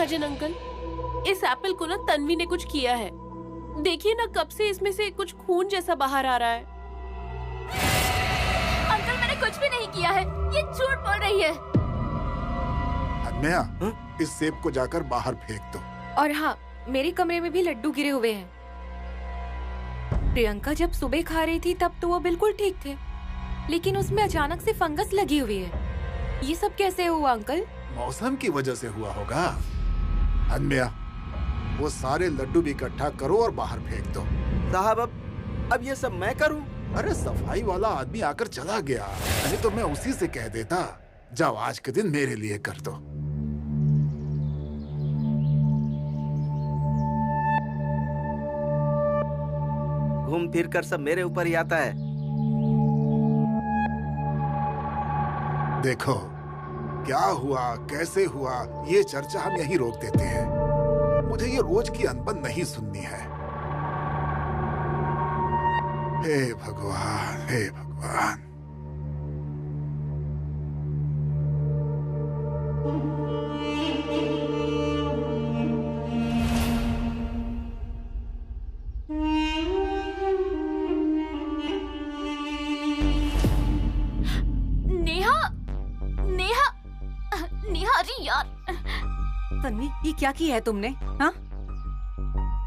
महाजन uncle, इस Apple को ना तन्वी ने कुछ किया है। देखिए ना, कब से इसमें से कुछ खून जैसा बाहर आ रहा है। अंकल मैंने कुछ भी नहीं किया है, ये झूठ बोल रही है। अनमया, इस सेब को जाकर बाहर फेंक दो। और हाँ, मेरे कमरे में भी लड्डू गिरे हुए हैं। प्रियंका जब सुबह खा रही थी तब तो वो बिल्कुल ठीक थे, लेकिन उसमें अचानक से फंगस लगी हुई है। ये सब कैसे हुआ अंकल? मौसम की वजह से हुआ होगा। अनमया, वो सारे लड्डू भी इकट्ठा करो और बाहर फेंक दो। साहब अब ये सब मैं करूं? अरे सफाई वाला आदमी आकर चला गया, नहीं तो मैं उसी से कह देता। जाओ, आज के दिन मेरे लिए कर दो। घूम फिर कर सब मेरे ऊपर ही आता है। देखो क्या हुआ, कैसे हुआ, ये चर्चा हम यहीं रोक देते हैं। मुझे ये रोज की अनबन नहीं सुननी है। हे भगवान, हे भगवान। अरे यार तन्वी, ये क्या किया है तुमने? हाँ,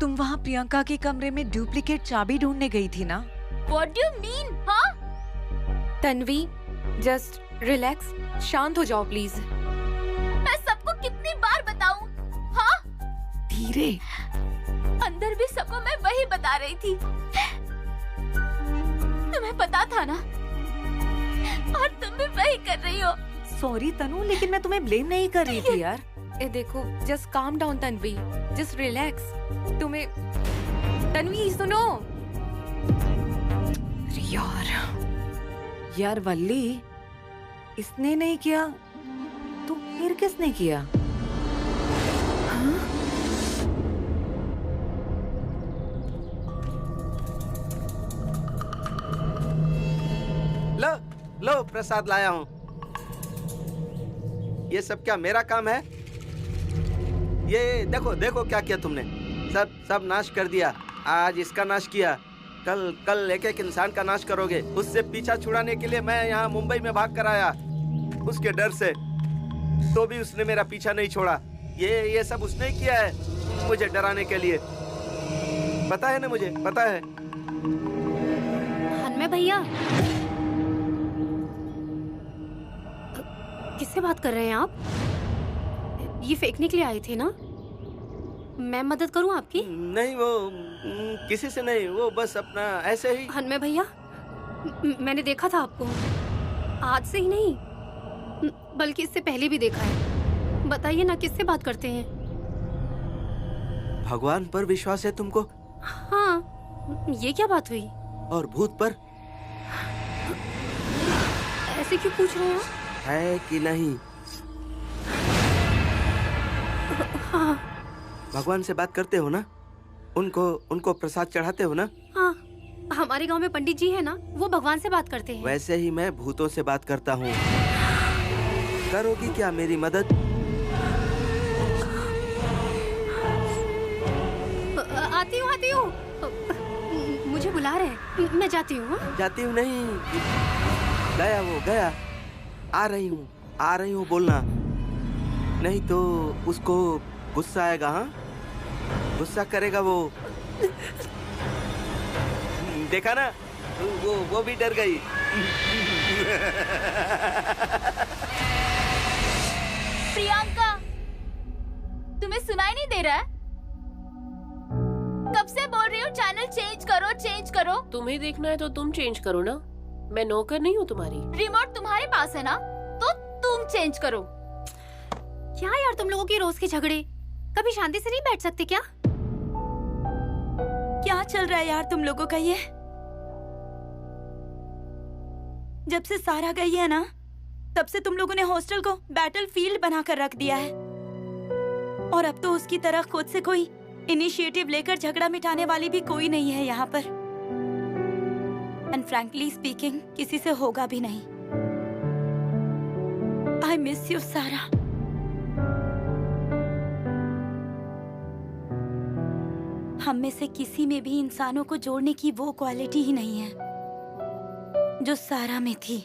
तुम वहाँ प्रियंका के कमरे में डुप्लीकेट चाबी ढूंढने गई थी ना? What do you mean? हाँ? तन्वी, जस्ट रिलैक्स, शांत हो जाओ प्लीज। मैं सबको कितनी बार बताऊं? हाँ? धीरे। अंदर भी सबको मैं वही बता रही थी। तुम्हें पता था ना, और तुम भी वही कर रही हो। सॉरी तनु, लेकिन मैं तुम्हें ब्लेम नहीं कर रही थी यार। ए देखो, just calm down Tanvi, just relax. तुम्हें तन्वी सुनो। यार वल्ली, इसने नहीं किया तो फिर किसने किया? हाँ? लो लो, प्रसाद लाया हूँ। ये सब क्या मेरा काम है? ये देखो देखो क्या किया तुमने। सब नाश कर दिया। आज इसका नाश किया, कल एक एक इंसान का नाश करोगे। उससे पीछा छुड़ाने के लिए मैं यहाँ मुंबई में भाग कर आया, उसके डर से। तो भी उसने मेरा पीछा नहीं छोड़ा। ये सब उसने किया है मुझे डराने के लिए। पता है ना, मुझे पता है। हन्मे भैया, किससे बात कर रहे हैं आप? ये फेंकने के लिए आए थे ना? मैं मदद करूं आपकी? नहीं, वो किसी से नहीं, वो बस अपना ऐसे ही। हन्मे भैया, मैंने देखा था आपको, आज से ही नहीं बल्कि इससे पहले भी देखा है। बताइए ना, किससे बात करते हैं? भगवान पर विश्वास है तुमको? हाँ, ये क्या बात हुई? और भूत पर? ऐसे क्यों पूछ रहे हैं? है कि नहीं? हाँ। भगवान से बात करते हो ना? उनको प्रसाद चढ़ाते हो ना? हाँ, हमारे गांव में पंडित जी है ना, वो भगवान से बात करते हैं। वैसे ही मैं भूतों से बात करता हूँ। करोगी क्या मेरी मदद? आती हूँ। मुझे बुला रहे हैं, मैं जाती हूँ। जाती हूँ नहीं, गया वो गया। आ रही हूँ बोलना, नहीं तो उसको गुस्सा आएगा। हाँ, गुस्सा करेगा वो। देखा ना, वो भी डर गई। प्रियंका, तुम्हें सुनाई नहीं दे रहा है? कब से बोल रही हूँ चैनल चेंज करो। तुम्हें देखना है तो तुम चेंज करो ना, मैं नौकर नहीं हूँ तुम्हारी। रिमोट तुम्हारे पास है ना, तो तुम चेंज करो। क्या यार, तुम लोगों के रोज के झगड़े, कभी शांति से नहीं बैठ सकते क्या? क्या चल रहा है यार तुम लोगों का ये? जब से सारा गई है ना, तब से तुम लोगों ने हॉस्टल को बैटलफील्ड बनाकर रख दिया है। और अब तो उसकी तरह खुद से कोई इनिशिएटिव लेकर झगड़ा मिटाने वाली भी कोई नहीं है यहाँ पर। एंड फ्रैंकली स्पीकिंग, किसी से होगा भी नहीं। आई मिस यू सारा। हम में से किसी में भी इंसानों को जोड़ने की वो क्वालिटी ही नहीं है जो सारा में थी।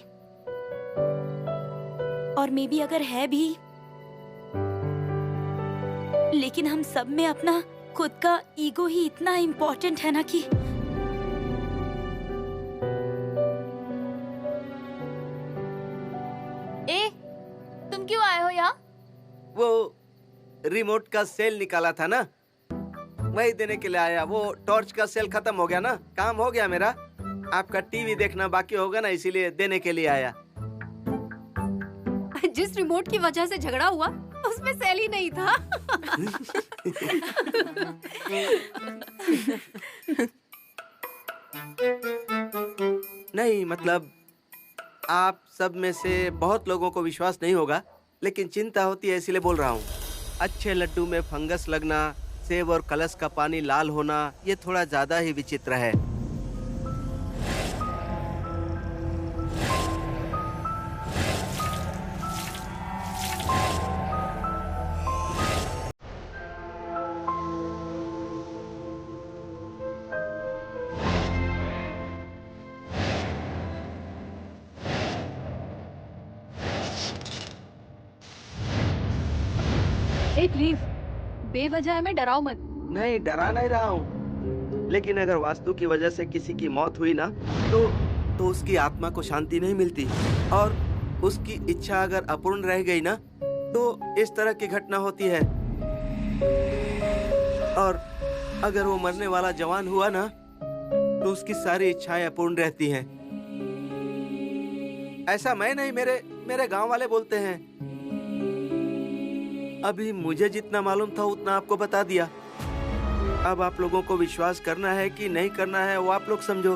और मे भी अगर है भी, लेकिन हम सब में अपना खुद का ईगो ही इतना इम्पोर्टेंट है ना कि तुम क्यों आए हो यहाँ? वो रिमोट का सेल निकाला था ना, वही देने के लिए आया। वो टॉर्च का सेल खत्म हो गया ना, काम हो गया मेरा। आपका टीवी देखना बाकी होगा ना, इसीलिए देने के लिए आया। जिस रिमोट की वजह से झगड़ा हुआ उसमें सेल ही नहीं था। नहीं मतलब आप सब में से बहुत लोगों को विश्वास नहीं होगा, लेकिन चिंता होती है इसीलिए बोल रहा हूँ। अच्छे लड्डू में फंगस लगना, सेब और कलश का पानी लाल होना, ये थोड़ा ज्यादा ही विचित्र है। प्लीज बेवजह में डराओ मत। नहीं, डरा नहीं रहा हूँ, लेकिन अगर वास्तु की वजह से किसी की मौत हुई ना, तो उसकी आत्मा को शांति नहीं मिलती, और उसकी इच्छा अगर अपूर्ण रह गई ना, तो इस तरह की घटना होती है। और अगर वो मरने वाला जवान हुआ ना, तो उसकी सारी इच्छाएं अपूर्ण रहती हैं। ऐसा मैं नहीं, मेरे गांव वाले बोलते हैं। अभी मुझे जितना मालूम था उतना आपको बता दिया। अब आप लोगों को विश्वास करना है कि नहीं करना है वो आप लोग समझो।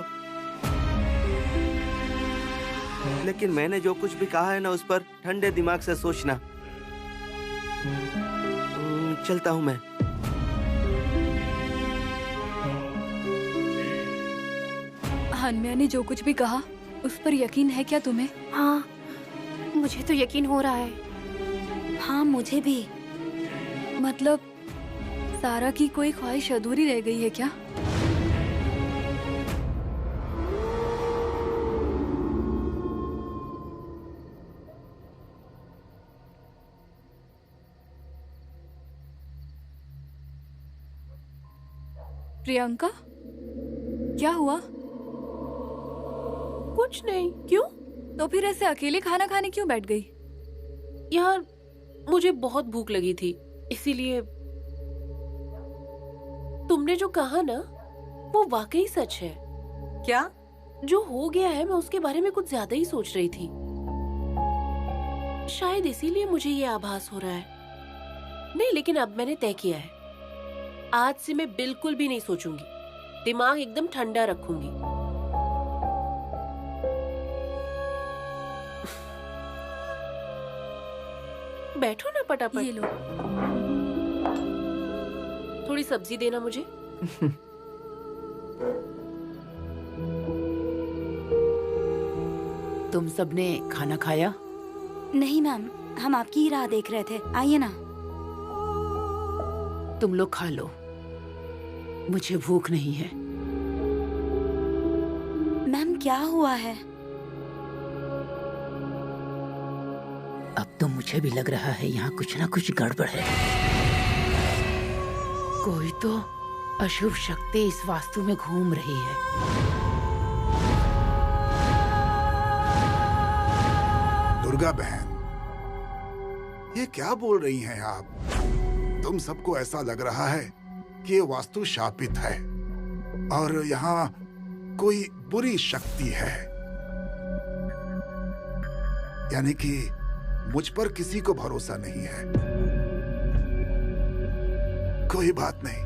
लेकिन मैंने जो कुछ भी कहा है ना, उस पर ठंडे दिमाग से सोचना। चलता हूँ मैं। हनम्या ने जो कुछ भी कहा उस पर यकीन है क्या तुम्हें? हाँ, मुझे तो यकीन हो रहा है। हाँ, मुझे भी। मतलब सारा की कोई ख्वाहिश अधूरी रह गई है क्या? प्रियंका, क्या हुआ? कुछ नहीं। क्यों? तो फिर ऐसे अकेले खाना खाने क्यों बैठ गई? यार, मुझे बहुत भूख लगी थी, इसीलिए। तुमने जो कहा ना, वो वाकई सच है। क्या? जो हो गया है, मैं उसके बारे में कुछ ज्यादा ही सोच रही थी। शायद इसीलिए मुझे ये आभास हो रहा है। नहीं, लेकिन अब मैंने तय किया है, आज से मैं बिल्कुल भी नहीं सोचूंगी। दिमाग एकदम ठंडा रखूंगी। बैठो ना पटापट। ये लो। थोड़ी सब्जी देना मुझे। तुम सबने खाना खाया? नहीं मैम, हम आपकी ही राह देख रहे थे। आइए ना। तुम लोग खा लो, मुझे भूख नहीं है। मैम, क्या हुआ है? अब तो मुझे भी लग रहा है यहाँ कुछ ना कुछ गड़बड़ है। कोई तो अशुभ शक्ति इस वास्तु में घूम रही है। दुर्गा बहन, ये क्या बोल रही हैं आप? तुम सबको ऐसा लग रहा है कि ये वास्तु शापित है और यहाँ कोई बुरी शक्ति है, यानी कि मुझ पर किसी को भरोसा नहीं है। कोई बात नहीं,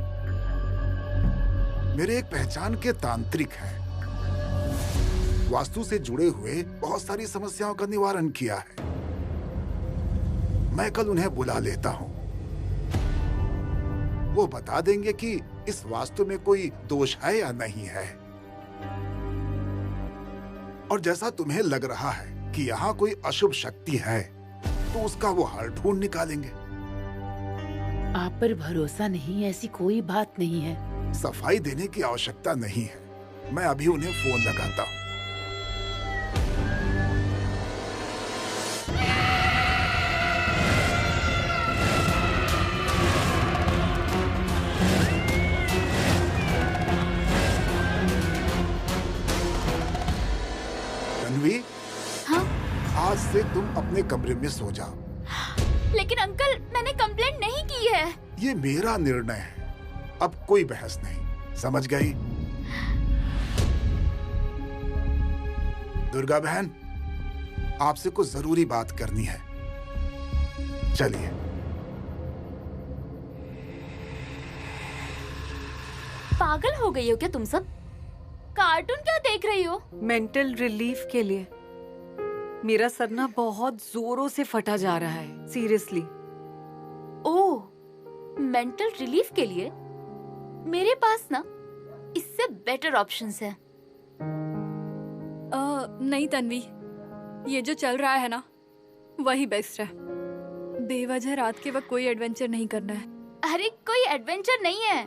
मेरे एक पहचान के तांत्रिक हैं, वास्तु से जुड़े हुए बहुत सारी समस्याओं का निवारण किया है। मैं कल उन्हें बुला लेता हूं। वो बता देंगे कि इस वास्तु में कोई दोष है या नहीं है। और जैसा तुम्हें लग रहा है कि यहाँ कोई अशुभ शक्ति है, तो उसका वो हल ढूंढ निकालेंगे। आप पर भरोसा नहीं, ऐसी कोई बात नहीं है। सफाई देने की आवश्यकता नहीं है। मैं अभी उन्हें फोन लगाता हूँ। तन्वी, हाँ? आज से तुम अपने कमरे में सो जाओ। लेकिन अंकल, मैंने कंप्लेंट नहीं की है। ये मेरा निर्णय है, अब कोई बहस नहीं, समझ गई? दुर्गा बहन, आपसे कुछ जरूरी बात करनी है। चलिए। पागल हो गई हो क्या तुम सब? कार्टून क्या देख रही हो? मेंटल रिलीफ के लिए। मेरा सर ना बहुत जोरों से फटा जा रहा है, सीरियसली। ओह, मेंटल रिलीफ के लिए मेरे पास ना इससे बेटर ऑप्शंस है। नहीं तन्वी, ये जो चल रहा है ना वही बेस्ट है। बेवजह रात के वक्त कोई एडवेंचर नहीं करना है। अरे कोई एडवेंचर नहीं है,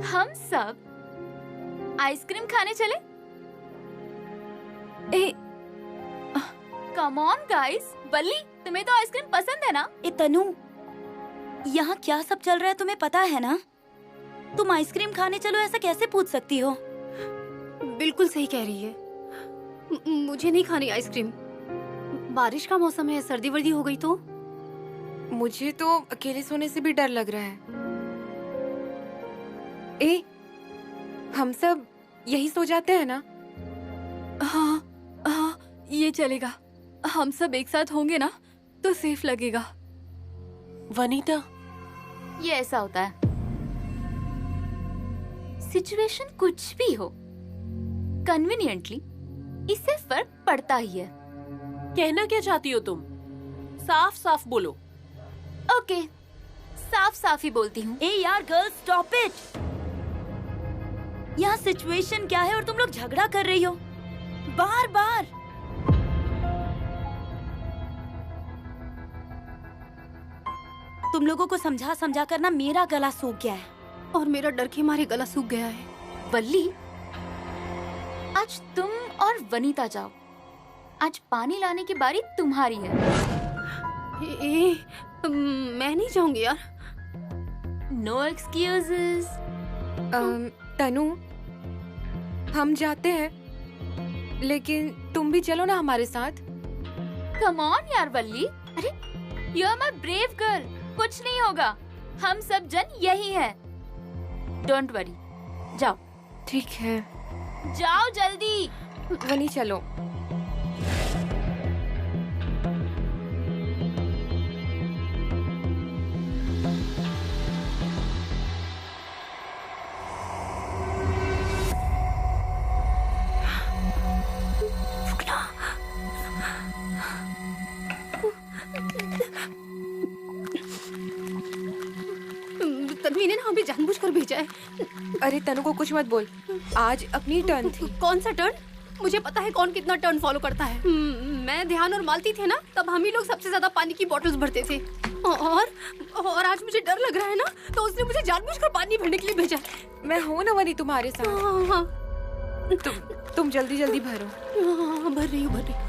हम सब आइसक्रीम खाने चले। Come on guys. बल्ली, तुम्हें तो आइसक्रीम पसंद है ना? ए तनु, यहाँ क्या सब चल रहा है तुम्हें पता है ना? तुम आइसक्रीम खाने चलो ऐसा कैसे पूछ सकती हो? बिल्कुल सही कह रही है। मुझे नहीं खानी आइसक्रीम। बारिश का मौसम है, सर्दी वर्दी हो गई तो। मुझे तो अकेले सोने से भी डर लग रहा है। हम सब यही सो जाते हैं ना? हाँ, ये चलेगा। हम सब एक साथ होंगे ना तो सेफ लगेगा। वनीता, ये ऐसा होता है, सिचुएशन कुछ भी हो, कन्वीनियंटली इससे फर्क पड़ता ही है। कहना क्या चाहती हो तुम? साफ साफ बोलो। ओके, साफ साफ ही बोलती हूँ। ए यार गर्ल्स, स्टॉप इट। यहाँ सिचुएशन क्या है और तुम लोग झगड़ा कर रही हो बार बार। तुम लोगों को समझा समझा कर ना मेरा गला सूख गया है। और मेरा डर के मारे गला सूख गया है। वल्ली, आज तुम और वनीता जाओ। आज पानी लाने की बारी तुम्हारी है। मैं नहीं जाऊंगी यार। No excuses. तनु, हम जाते हैं, लेकिन तुम भी चलो ना हमारे साथ। कम ऑन यार वल्ली। अरे you are my brave girl, कुछ नहीं होगा। हम सब जन यही हैं। डोंट वरी, जाओ। ठीक है, जाओ जल्दी। वनी चलो। तन्वी ने ना हमें जानबूझकर भेजा है। अरे तनु को कुछ मत बोल, आज अपनी टर्न थी। कौन सा टर्न? मुझे पता है कौन कितना टर्न फॉलो करता है। मैं, ध्यान और मालती थे ना, तब हम ही लोग सबसे ज्यादा पानी की बोतल्स भरते थे। और आज मुझे डर लग रहा है ना, तो उसने मुझे जानबूझकर पानी भरने के लिए भेजा। मैं हूँ ना वनी तुम्हारे साथ। हाँ, तुम जल्दी जल्दी भरो। हाँ, भर रही हूँ, भर रही हूँ।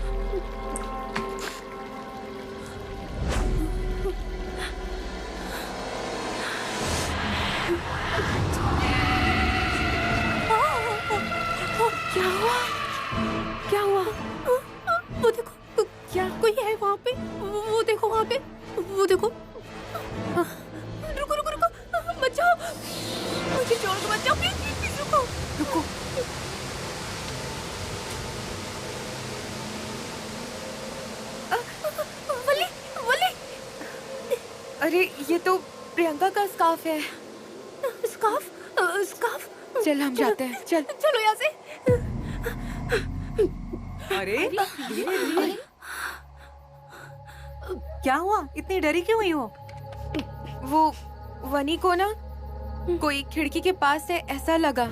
क्या हुआ? क्या हुआ? वो देखो, क्या कोई है वहाँ पे? वो देखो वहाँ पे, वो देखो। रुको रुको रुको, मत जाओ, मुझे छोड़ दो, मत जाओ, प्लीज प्लीज रुको रुको। वली वली। अरे ये तो प्रियंका का स्कार्फ है। स्कार्फ? स्कार्फ? चल हम जाते हैं, चल। चलो यहाँ से। अरे क्या हुआ? इतनी डरी क्यों हुई हो? वो वनी को ना कोई खिड़की के पास से ऐसा लगा।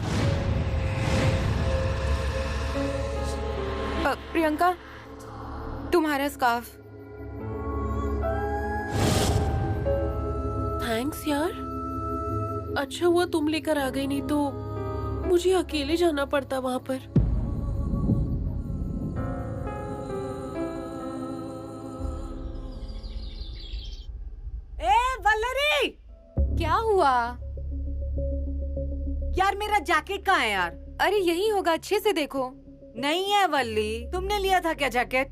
प्रियंका, तुम्हारा स्कार्फ। थैंक्स यार। अच्छा हुआ तुम लेकर आ गई, नहीं तो मुझे अकेले जाना पड़ता वहाँ पर। वल्लरी, क्या हुआ? यार मेरा जैकेट कहाँ है यार? अरे यही होगा, अच्छे से देखो। नहीं है वल्ली, तुमने लिया था क्या जैकेट?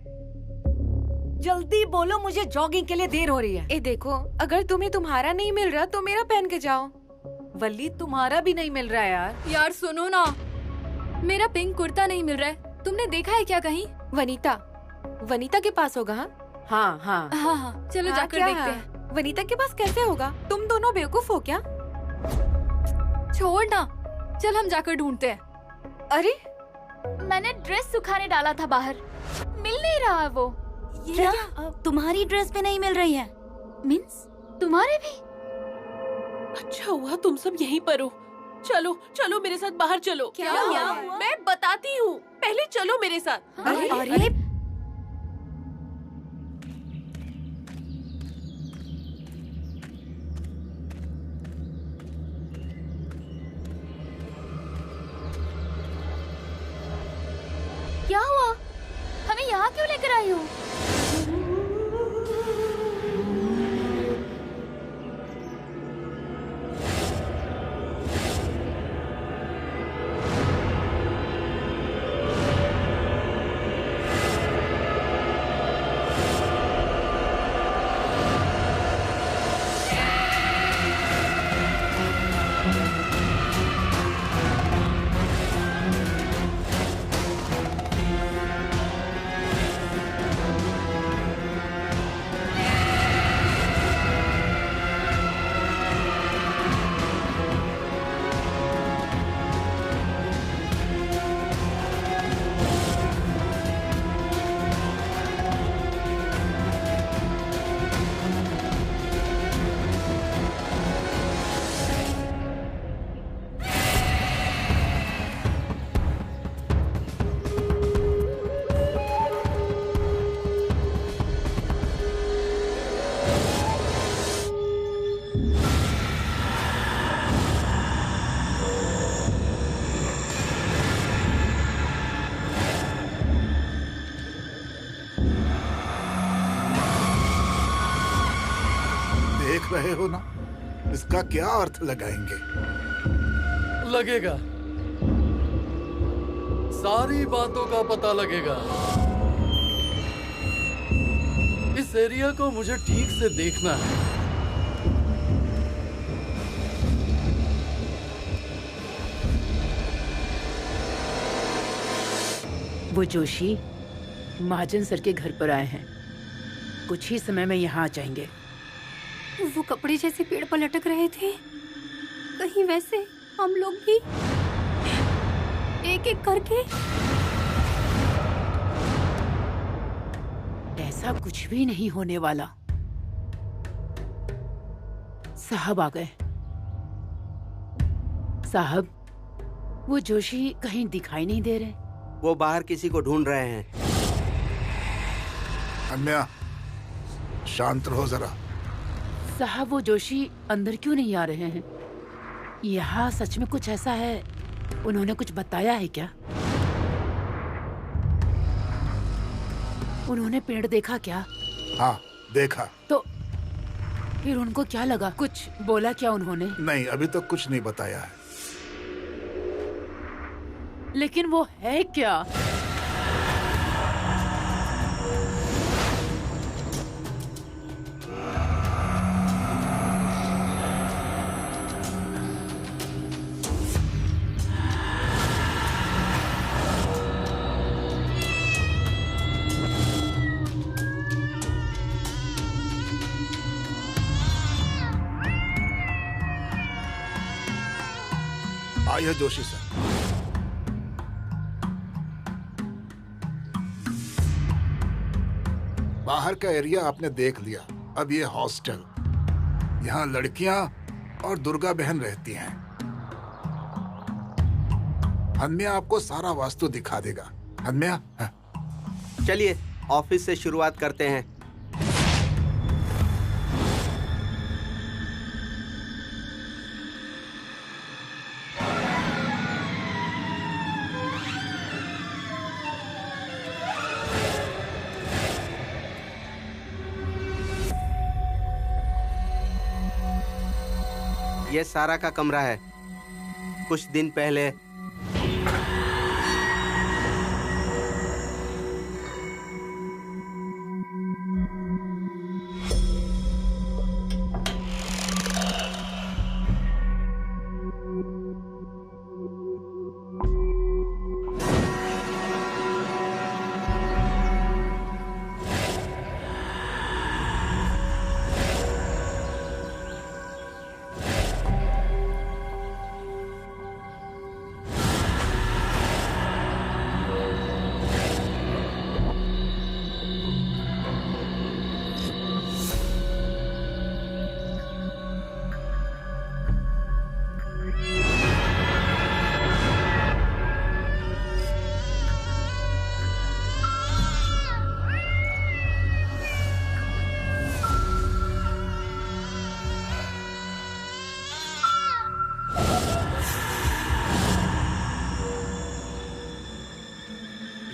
जल्दी बोलो, मुझे जॉगिंग के लिए देर हो रही है। ए देखो, अगर तुम्हें तुम्हारा नहीं मिल रहा तो मेरा पहन के जाओ। वल्ली तुम्हारा भी नहीं मिल रहा है यार। यार सुनो ना, मेरा पिंक कुर्ता नहीं मिल रहा है। तुमने देखा है क्या कहीं? वनीता के पास होगा। हाँ हाँ हाँ हाँ, चलो हाँ, जाकर क्या देखते है? हैं। वनीता के पास कैसे होगा? तुम दोनों बेवकूफ हो क्या? छोड़ ना, चल हम जाकर ढूंढते हैं। अरे मैंने ड्रेस सुखाने डाला था बाहर, मिल नहीं रहा है वो। क्या तुम्हारी ड्रेस पे नहीं मिल रही है? मीन्स तुम्हारे भी? अच्छा हुआ तुम सब यहीं पर हो। चलो चलो मेरे साथ बाहर चलो। क्या हुआ? मैं बताती हूँ, पहले चलो मेरे साथ। अरे क्या हुआ? हमें यहाँ क्यों लेकर आई हो? देख रहे हो ना, इसका क्या अर्थ लगाएंगे? लगेगा, सारी बातों का पता लगेगा। इस एरिया को मुझे ठीक से देखना है। वो जोशी महाजन सर के घर पर आए हैं, कुछ ही समय में यहाँ आ जाएंगे। वो कपड़े जैसे पेड़ पर लटक रहे थे, कहीं वैसे हम लोग भी एक एक करके। ऐसा कुछ भी नहीं होने वाला। साहब आ गए। साहब, वो जोशी कहीं दिखाई नहीं दे रहे। वो बाहर किसी को ढूंढ रहे हैं। अन्या, शांत रहो जरा। साहब, वो जोशी अंदर क्यों नहीं आ रहे हैं? यहाँ सच में कुछ ऐसा है? उन्होंने कुछ बताया है क्या? उन्होंने पेड़ देखा क्या? हाँ, देखा। तो फिर उनको क्या लगा? कुछ बोला क्या उन्होंने? नहीं, अभी तक कुछ नहीं बताया है। लेकिन वो है क्या? आइए जोशी सर। बाहर का एरिया आपने देख लिया। अब ये हॉस्टल, यहाँ लड़कियां और दुर्गा बहन रहती हैं। हन्म्या आपको सारा वास्तु दिखा देगा। हन्म्या, चलिए ऑफिस से शुरुआत करते हैं। ये सारा का कमरा है। कुछ दिन पहले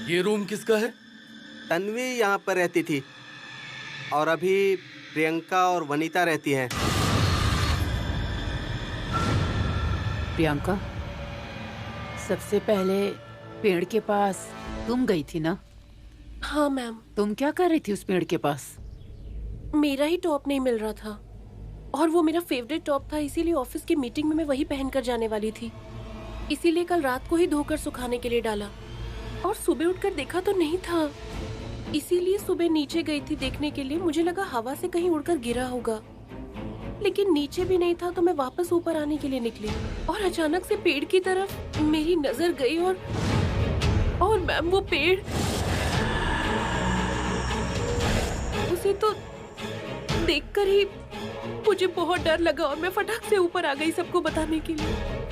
ये रूम किसका है? तन्वी यहाँ पर रहती थी और अभी प्रियंका और वनीता रहती हैं। प्रियंका, सबसे पहले पेड़ के पास तुम गई थी ना? हाँ मैम। तुम क्या कर रही थी उस पेड़ के पास? मेरा ही टॉप नहीं मिल रहा था और वो मेरा फेवरेट टॉप था, इसीलिए ऑफिस की मीटिंग में मैं वही पहनकर जाने वाली थी। इसीलिए कल रात को ही धोकर सुखाने के लिए डाला और सुबह उठकर देखा तो नहीं था। इसीलिए सुबह नीचे गई थी देखने के लिए। मुझे लगा हवा से कहीं उड़कर गिरा होगा, लेकिन नीचे भी नहीं था तो मैं वापस ऊपर आने के लिए निकली और अचानक से पेड़ की तरफ मेरी नजर गई और मैम वो पेड़, उसे तो देखकर ही मुझे बहुत डर लगा और मैं फटाक से ऊपर आ गई सबको बताने के लिए।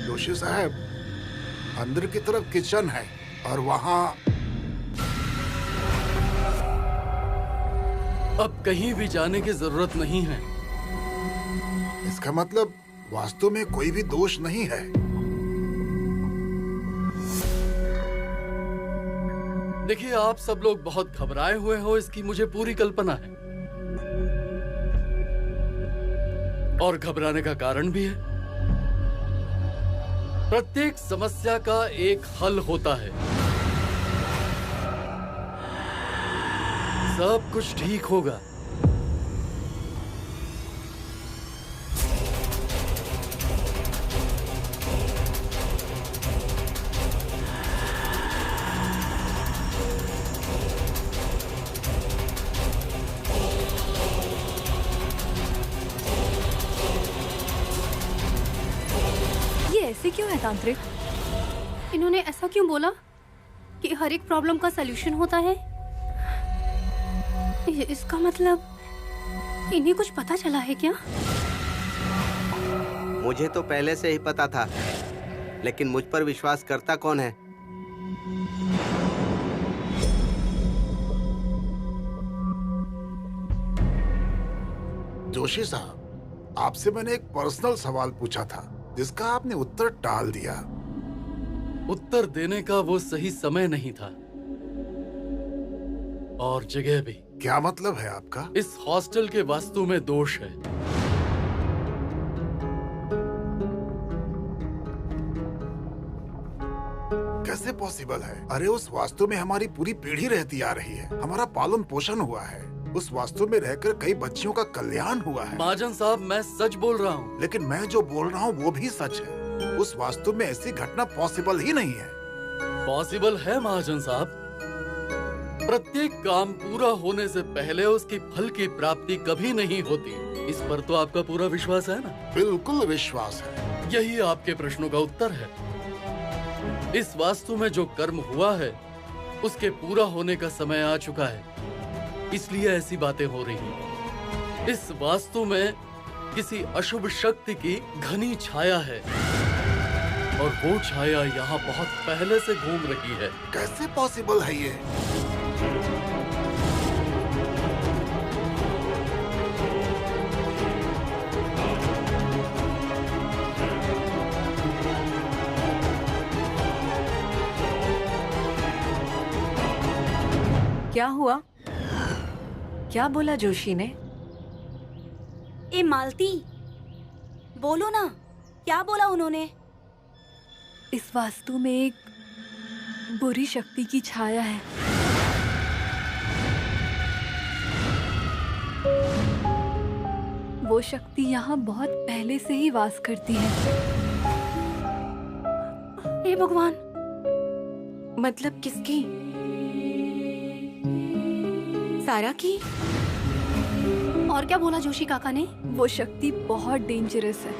जोशी साहब, अंदर की तरफ किचन है और वहाँ अब कहीं भी जाने की जरूरत नहीं है। इसका मतलब वास्तु में कोई भी दोष नहीं है। देखिए, आप सब लोग बहुत घबराए हुए हो, इसकी मुझे पूरी कल्पना है और घबराने का कारण भी है। प्रत्येक समस्या का एक हल होता है। सब कुछ ठीक होगा। ऐसे क्यों है तांत्रिक? इन्होंने ऐसा क्यों बोला कि हर एक प्रॉब्लम का सलूशन होता है? इसका मतलब इन्हें कुछ पता चला है क्या? मुझे तो पहले से ही पता था, लेकिन मुझ पर विश्वास करता कौन है? जोशी साहब, आपसे मैंने एक पर्सनल सवाल पूछा था जिसका आपने उत्तर टाल दिया। उत्तर देने का वो सही समय नहीं था और जगह भी। क्या मतलब है आपका? इस हॉस्टल के वास्तु में दोष है। कैसे पॉसिबल है? अरे उस वास्तु में हमारी पूरी पीढ़ी रहती आ रही है, हमारा पालन पोषण हुआ है, उस वास्तु में रहकर कई बच्चियों का कल्याण हुआ है। महाजन साहब, मैं सच बोल रहा हूँ। लेकिन मैं जो बोल रहा हूँ वो भी सच है। उस वास्तु में ऐसी घटना पॉसिबल ही नहीं है। पॉसिबल है महाजन साहब। प्रत्येक काम पूरा होने से पहले उसकी फल की प्राप्ति कभी नहीं होती। इस पर तो आपका पूरा विश्वास है ना? बिल्कुल विश्वास है। यही आपके प्रश्नों का उत्तर है। इस वास्तु में जो कर्म हुआ है उसके पूरा होने का समय आ चुका है, इसलिए ऐसी बातें हो रही हैं। इस वास्तु में किसी अशुभ शक्ति की घनी छाया है और वो छाया यहाँ बहुत पहले से घूम रही है। कैसे पॉसिबल है ये? क्या हुआ? क्या बोला जोशी ने? ए मालती, बोलो ना, क्या बोला उन्होंने? इस वास्तु में एक बुरी शक्ति की छाया है। वो शक्ति यहाँ बहुत पहले से ही वास करती है। हे भगवान! मतलब किसकी? सारा की? और क्या बोला जोशी काका ने? वो शक्ति बहुत डेंजरस है।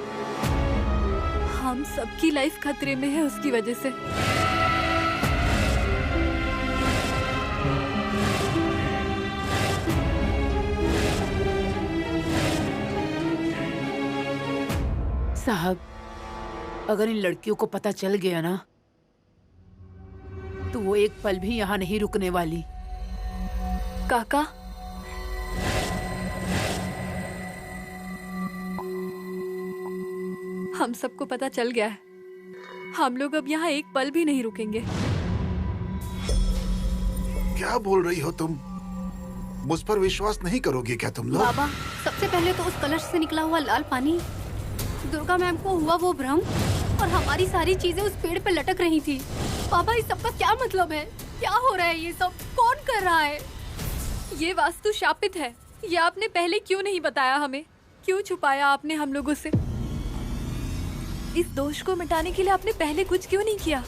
हम सबकी लाइफ खतरे में है उसकी वजह से। साहब, अगर इन लड़कियों को पता चल गया ना तो वो एक पल भी यहाँ नहीं रुकने वाली। काका, हम सबको पता चल गया है। हम लोग अब यहाँ एक पल भी नहीं रुकेंगे। क्या बोल रही हो तुम? मुझ पर विश्वास नहीं करोगी क्या तुम लोग? बाबा, सबसे पहले तो उस कलश से निकला हुआ लाल पानी, दुर्गा मैम को हुआ वो भ्रम, और हमारी सारी चीजें उस पेड़ पे लटक रही थी। बाबा, इस सब का क्या मतलब है? क्या हो रहा है? ये सब कौन कर रहा है? ये वास्तु शापित है। ये आपने पहले क्यों नहीं बताया हमें? क्यों छुपाया आपने हम लोगों से? इस दोष को मिटाने के लिए आपने पहले कुछ क्यों नहीं किया?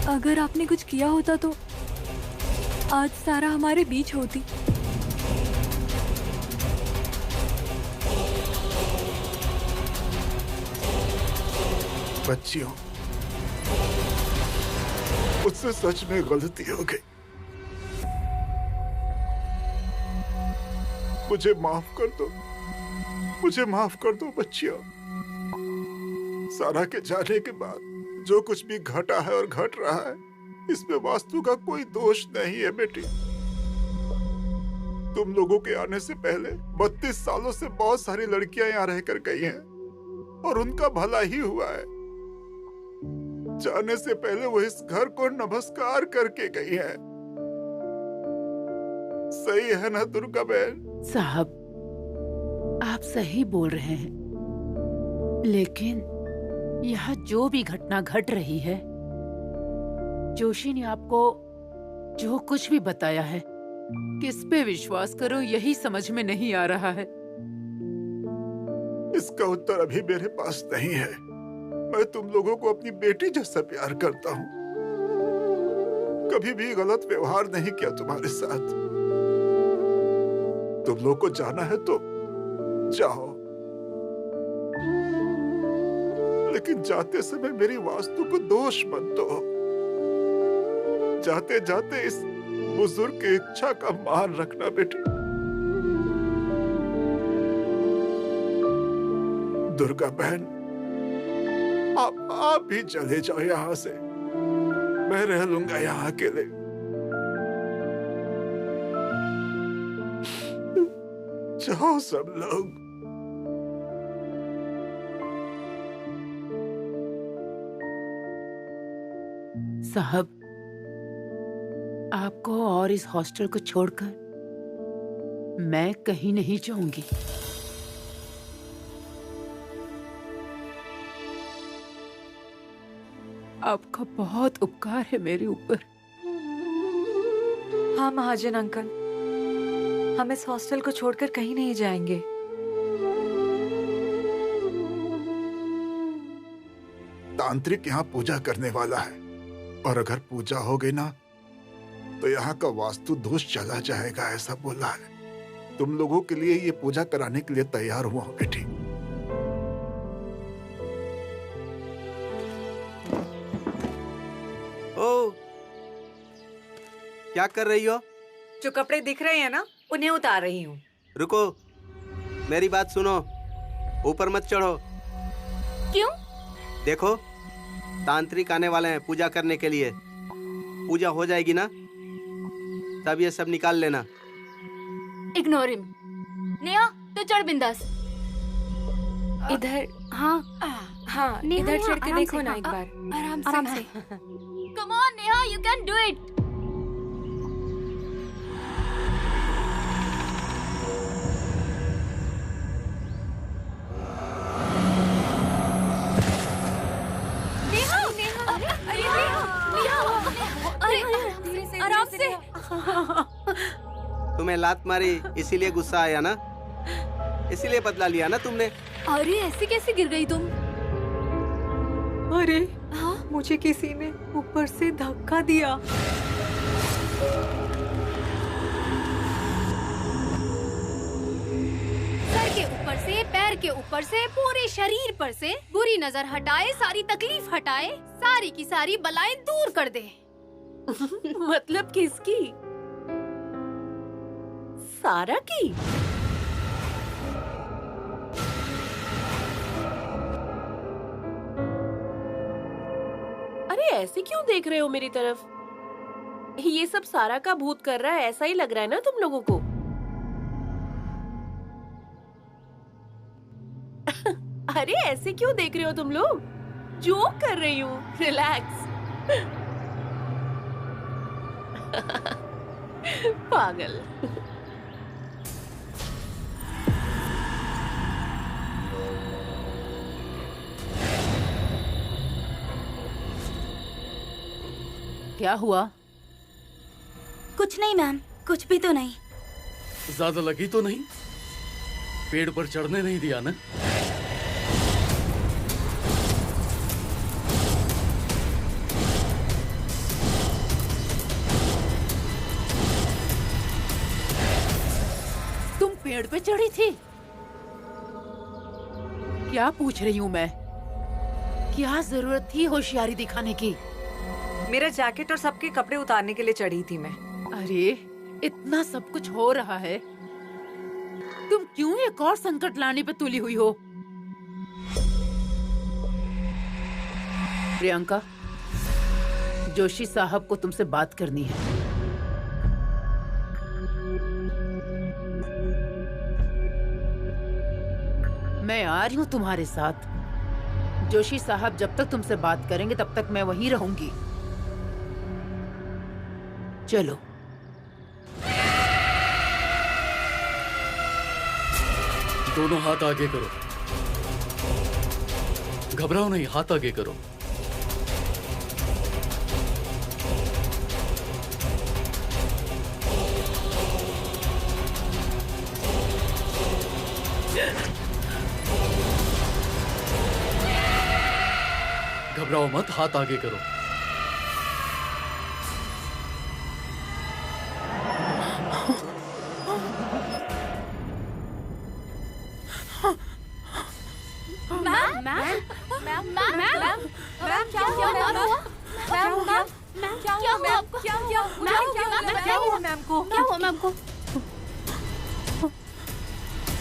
अगर आपने कुछ किया होता तो आज सारा हमारे बीच होती। बच्चियों, मुझसे सच में गलती हो गई। मुझे माफ कर दो, मुझे माफ कर दो बच्चियों। सारा के जाने के बाद जो कुछ भी घटा है और घट रहा है, इसमें वास्तु का कोई दोष नहीं है बेटी। तुम लोगों के आने से पहले 32 सालों से बहुत सारी लड़कियां यहाँ रहकर गई हैं और उनका भला ही हुआ है। जाने से पहले वो इस घर को नमस्कार करके गई है। सही है ना दुर्गा बहन? साहब, आप सही बोल रहे हैं, लेकिन यहाँ जो भी घटना घट रही है, जोशी ने आपको जो कुछ भी बताया है, किस पे विश्वास करूं यही समझ में नहीं आ रहा है। इसका उत्तर अभी मेरे पास नहीं है। मैं तुम लोगों को अपनी बेटी जैसा प्यार करता हूँ। कभी भी गलत व्यवहार नहीं किया तुम्हारे साथ। तुम लोग को जाना है तो जाओ, लेकिन जाते समय मेरी वास्तु को दोष मत दो। जाते जाते इस बुजुर्ग की इच्छा का मान रखना बेटी। दुर्गा बहन, आप भी चले जाओ यहाँ से। मैं रह लूंगा यहाँ अकेले। जाओ सब लोग। साहब, आपको और इस हॉस्टल को छोड़कर मैं कहीं नहीं जाऊंगी। आपका बहुत उपकार है मेरे ऊपर। हाँ महाजन अंकल, हम इस हॉस्टल को छोड़कर कहीं नहीं जाएंगे। तांत्रिक यहाँ पूजा करने वाला है, और अगर पूजा हो गई ना तो यहाँ का वास्तु दोष चला जाएगा, ऐसा बोला है। तुम लोगों के लिए ये पूजा कराने के लिए तैयार हुआ हूँ बेटी। ओ, क्या कर रही हो? जो कपड़े दिख रहे हैं ना, उन्हें उतार रही हूँ। रुको, मेरी बात सुनो, ऊपर मत चढ़ो। क्यों? देखो, तांत्रिक आने वाले हैं पूजा करने के लिए। पूजा हो जाएगी ना, तब ये सब निकाल लेना। Ignore him. नेहा, तो चढ़ बिंदास। इधर हाँ हाँ, नेहा, इधर नेहा, चढ़ के आराम देखो से, ना हाँ, एक बार। आराम से। Come on Neha, you can do it. आराम से। तुम्हें लात मारी इसीलिए गुस्सा आया ना, इसीलिए बदला लिया ना तुमने। अरे ऐसे कैसे गिर गई तुम? अरे हाँ? मुझे किसी ने ऊपर से धक्का दिया। सर के ऊपर से, पैर के ऊपर से, पूरे शरीर पर से बुरी नजर हटाए, सारी तकलीफ हटाए, सारी की सारी बलाएं दूर कर दे। मतलब किसकी? सारा की? अरे ऐसे क्यों देख रहे हो मेरी तरफ? ये सब सारा का भूत कर रहा है, ऐसा ही लग रहा है ना तुम लोगों को? अरे ऐसे क्यों देख रहे हो तुम लोग? जोक कर रही हूँ, रिलैक्स। पागल। क्या हुआ? कुछ नहीं मैम, कुछ भी तो नहीं। ज्यादा लगी तो नहीं? पेड़ पर चढ़ने नहीं दिया ना? तुम पेड़ पे चढ़ी थी? क्या पूछ रही हूँ मैं? क्या जरूरत थी होशियारी दिखाने की? मेरा जैकेट और सबके कपड़े उतारने के लिए चढ़ी थी मैं। अरे इतना सब कुछ हो रहा है, तुम क्यों एक और संकट लाने पे तुली हुई हो? प्रियंका, जोशी साहब को तुमसे बात करनी है। मैं आ रही हूँ तुम्हारे साथ। जोशी साहब जब तक तुमसे बात करेंगे तब तक मैं वहीं रहूंगी। चलो। दोनों हाथ आगे करो। घबराओ नहीं, हाथ आगे करो। घबराओ मत, हाथ आगे करो।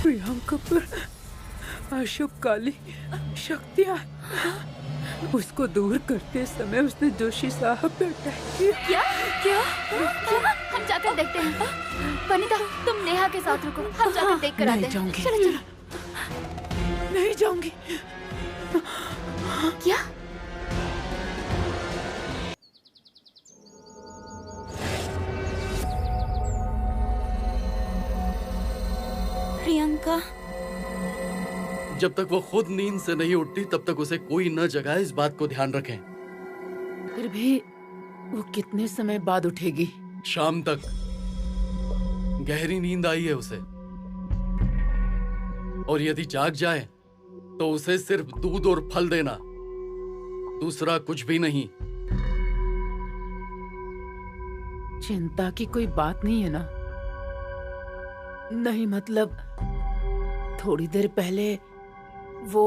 प्रियंका पर अशुभ काली शक्तियाँ, उसको दूर करते समय उसने जोशी साहब पे अटैक किया। क्या? क्या? हम जाकर देखते हैं। वनिता, तुम नेहा के साथ रुको, हम जाकर देख कर आते हैं। नहीं जाऊंगी। चलो चलो। नहीं जाऊंगी। क्या? प्रियंका, जब तक वो खुद नींद से नहीं उठती तब तक उसे कोई न जगाए, इस बात को ध्यान रखें। फिर भी वो कितने समय बाद उठेगी? शाम तक। गहरी नींद आई है उसे, और यदि जाग जाए तो उसे सिर्फ दूध और फल देना, दूसरा कुछ भी नहीं। चिंता की कोई बात नहीं है ना? नहीं, मतलब थोड़ी देर पहले वो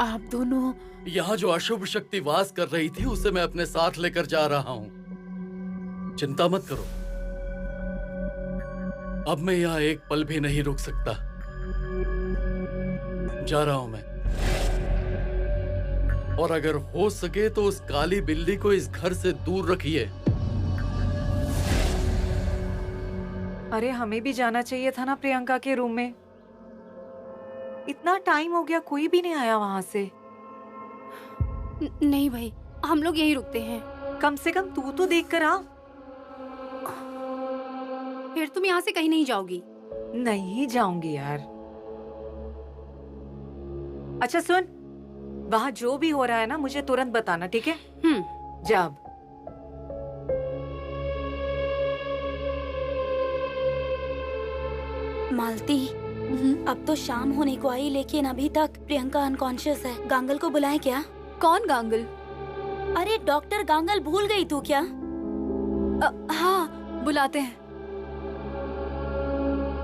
आप दोनों यहाँ जो अशुभ शक्ति वास कर रही थी उसे मैं अपने साथ लेकर जा रहा हूँ। चिंता मत करो, अब मैं यहाँ एक पल भी नहीं रुक सकता। जा रहा हूँ मैं, और अगर हो सके तो उस काली बिल्ली को इस घर से दूर रखिए। अरे हमें भी जाना चाहिए था ना प्रियंका के रूम में। इतना टाइम हो गया, कोई भी नहीं आया वहाँ से। नहीं भाई, हम लोग यहीं रुकते हैं। कम से कम तू तो देख कर आ। फिर तुम यहाँ से कहीं नहीं जाओगी? नहीं जाऊंगी यार। अच्छा सुन, वहाँ जो भी हो रहा है ना मुझे तुरंत बताना, ठीक है? जा अब। मालती, अब तो शाम होने को आई लेकिन अभी तक प्रियंका अनकॉन्शियस है। गांगल को बुलाएं क्या? कौन गांगल? अरे डॉक्टर गांगल, भूल गई तू क्या? हाँ, बुलाते हैं।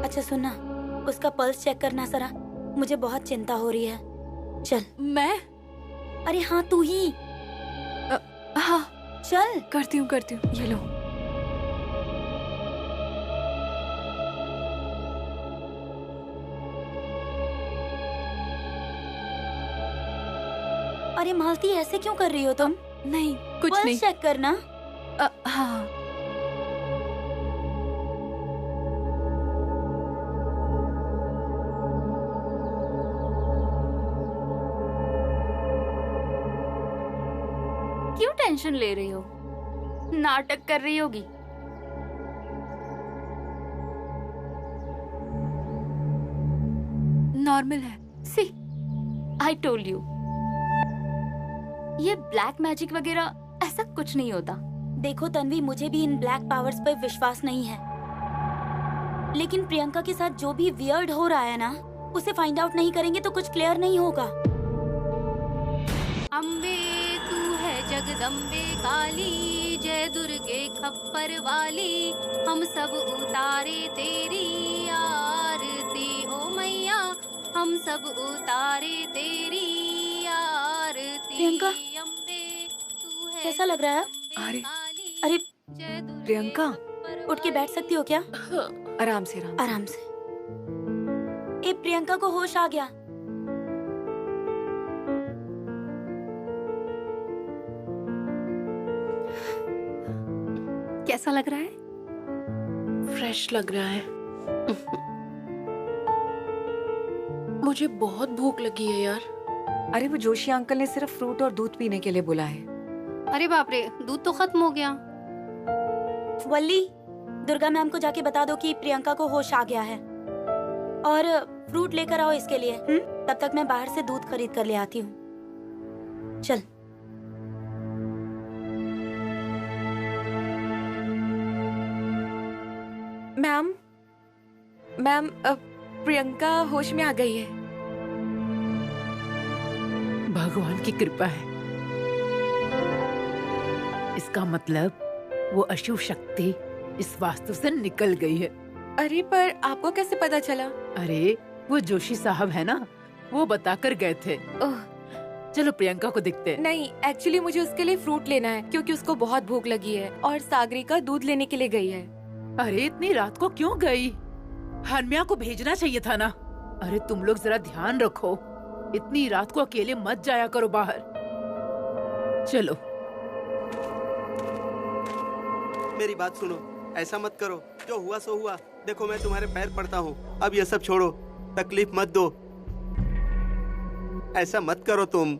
अच्छा सुनना, उसका पल्स चेक करना जरा, मुझे बहुत चिंता हो रही है। चल। मैं? अरे हाँ तू ही। हाँ चल। करती हूँ, ये लो। अरे मालती, ऐसे क्यों कर रही हो तुम? नहीं कुछ पल्स नहीं। चेक करना। हाँ। क्यों टेंशन ले रही हो? नाटक कर रही होगी। नॉर्मल है। सी, आई टोल्ड यू। ये ब्लैक मैजिक वगैरह ऐसा कुछ नहीं होता। देखो तन्वी, मुझे भी इन ब्लैक पावर्स पर विश्वास नहीं है, लेकिन प्रियंका के साथ जो भी वियर्ड हो रहा है ना, उसे फाइंड आउट नहीं करेंगे तो कुछ क्लियर नहीं होगा। अम्बे तू है जगदम्बे काली, जय दुर्गे खप्पर वाली, हम सब उतारे तेरी आरती ओ मैया, हम सब उतारे तेरी आरती। प्रियंका, अम्बे तू है कैसा लग रहा है? अरे प्रियंका, उठ के बैठ सकती हो क्या? आराम से आराम से। ए प्रियंका को होश आ गया। कैसा लग रहा है? फ्रेश लग रहा है। मुझे बहुत भूख लगी है यार। अरे वो जोशी अंकल ने सिर्फ फ्रूट और दूध पीने के लिए बोला है। अरे बाप रे, दूध तो खत्म हो गया। वल्ली, दुर्गा मैम को जाके बता दो कि प्रियंका को होश आ गया है, और फ्रूट लेकर आओ इसके लिए। तब तक मैं बाहर से दूध खरीद कर ले आती हूँ। चल। मैम प्रियंका होश में आ गई है। भगवान की कृपा है। इसका मतलब वो अशुभ शक्ति इस वास्तु से निकल गई है। अरे पर आपको कैसे पता चला? अरे वो जोशी साहब है ना, वो बताकर गए थे। ओह, चलो प्रियंका को दिखते हैं। नहीं, एक्चुअली मुझे उसके लिए फ्रूट लेना है क्योंकि उसको बहुत भूख लगी है, और सागरिका दूध लेने के लिए गई है। अरे इतनी रात को क्यों गई? हरमिया को भेजना चाहिए था ना। अरे तुम लोग जरा ध्यान रखो, इतनी रात को अकेले मत जाया करो बाहर। चलो। मेरी बात सुनो, ऐसा मत करो। जो हुआ सो हुआ। देखो मैं तुम्हारे पैर पड़ता हूँ, अब ये सब छोड़ो, तकलीफ मत दो। ऐसा मत करो तुम।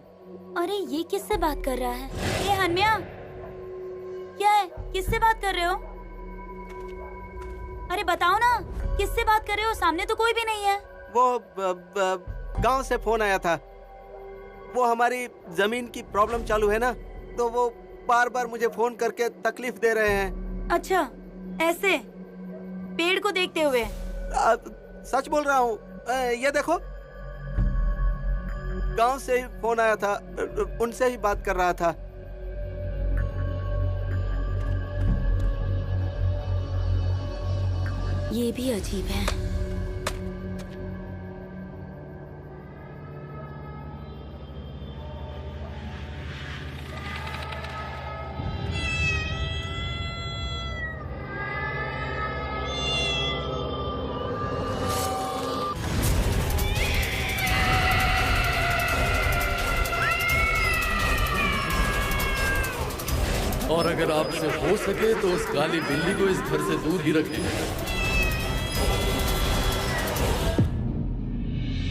अरे ये किससे बात कर रहा है? ये हन्या, क्या है? किससे बात कर रहे हो? अरे बताओ ना, किससे बात कर रहे हो? सामने तो कोई भी नहीं है। वो गांव से फोन आया था। वो हमारी जमीन की प्रॉब्लम चालू है ना, तो वो बार बार मुझे फोन करके तकलीफ दे रहे हैं। अच्छा, ऐसे पेड़ को देखते हुए? सच बोल रहा हूँ। ये देखो, गांव से ही फोन आया था, उनसे ही बात कर रहा था। ये भी अजीब है। और अगर आपसे हो सके तो उस काली बिल्ली को इस घर से दूर ही रखें।